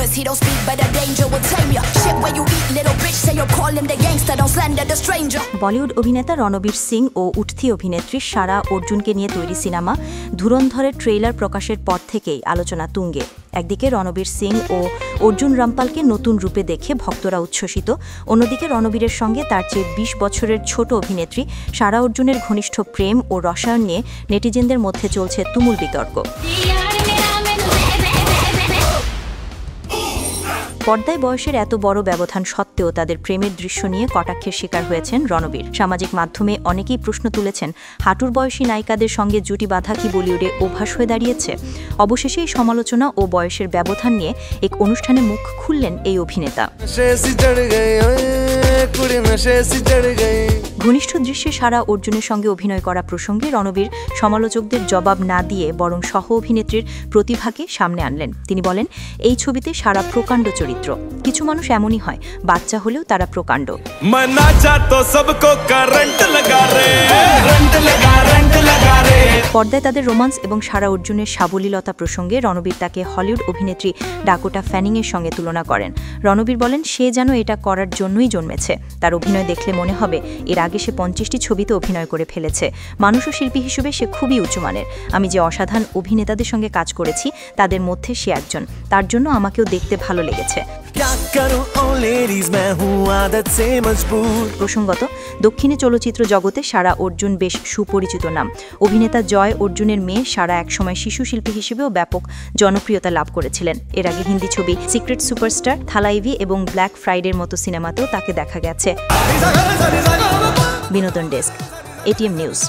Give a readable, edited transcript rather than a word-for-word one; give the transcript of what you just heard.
words he don't speak, but the danger will tame ya. Shit where you eat, little bitch, say you call him the gangster, don't slander the stranger. Bollywood অভিনেতা রণবীর সিং ও উঠতি অভিনেত্রী সারা অর্জুনকে নিয়ে তৈরি cinema ধুরন্ধরের trailer প্রকাশের পর থেকেই আলোচনা তুঙ্গে। একদিকে রণবীর সিং ও অর্জুন রামপালকে নতুন রূপে দেখে ভক্তরা উচ্ছ্বসিত, অন্যদিকে রণবীরের সঙ্গে তার চেয়ে ২০ বছরের ছোট অভিনেত্রী সারা অর্জুনের ঘনিষ্ঠ প্রেম ও রসায়ন নিয়ে নেটিজেনদের মধ্যে চলছে তুমুল বিতর্ক। পর্দায় বয়সের এত বড় ব্যবধান সত্ত্বেও তাদের প্রেমের দৃশ্য নিয়ে কটাক্ষের শিকার হয়েছেন রণবীর। সামাজিক মাধ্যমে অনেকেই প্রশ্ন তুলেছেন, হাঁটুর বয়সী নায়িকাদের সঙ্গে জুটি বাঁধা কি বলিউডে অভ্যাস হয়ে দাঁড়িয়েছে? অবশেষে এই সমালোচনা ও বয়সের ব্যবধান নিয়ে এক অনুষ্ঠানে মুখ খুললেন এই অভিনেতা। ঘনিষ্ঠ দৃশ্যে সারা অর্জুনের সঙ্গে অভিনয় করা প্রসঙ্গে রণবীর সমালোচকদের জবাব না দিয়ে বরং সহ অভিনেত্রীর প্রতিভাকে সামনে আনলেন। তিনি বলেন, এই ছবিতে সারা প্রকাণ্ড চরিত্র। কিছু মানুষ এমনই হয়, বাচ্চা হলেও তারা প্রকাণ্ড। পর্দায় তাদের রোমান্স এবং সারা অর্জুনের সাবলীলতা প্রসঙ্গে রণবীর তাকে হলিউড অভিনেত্রী ডাকোটা ফ্যানিংয়ের সঙ্গে তুলনা করেন। রণবীর বলেন, সে যেন এটা করার জন্যই জন্মেছে। তার অভিনয় দেখলে মনে হবে এর আগে সে ৫০টি ছবিতে অভিনয় করে ফেলেছে। মানুষ ও শিল্পী হিসেবে সে খুবই উঁচুমানের। আমি যে অসাধারণ অভিনেতাদের সঙ্গে কাজ করেছি তাদের মধ্যে সে একজন। তার জন্য আমাকেও দেখতে ভালো লেগেছে। প্রসঙ্গত, দক্ষিণে চলচ্চিত্র জগতে সারা অর্জুন বেশ সুপরিচিত নাম। অভিনেতা জয় অর্জুনের মেয়ে সারা একসময় শিশু শিল্পী হিসেবেও ব্যাপক জনপ্রিয়তা লাভ করেছিলেন। এর আগে হিন্দি ছবি সিক্রেট সুপারস্টার, থালাইভি এবং ব্ল্যাক ফ্রাইডের মতো সিনেমাতেও তাকে দেখা গেছে। বিনোদন ডেস্ক, এটিএম নিউজ।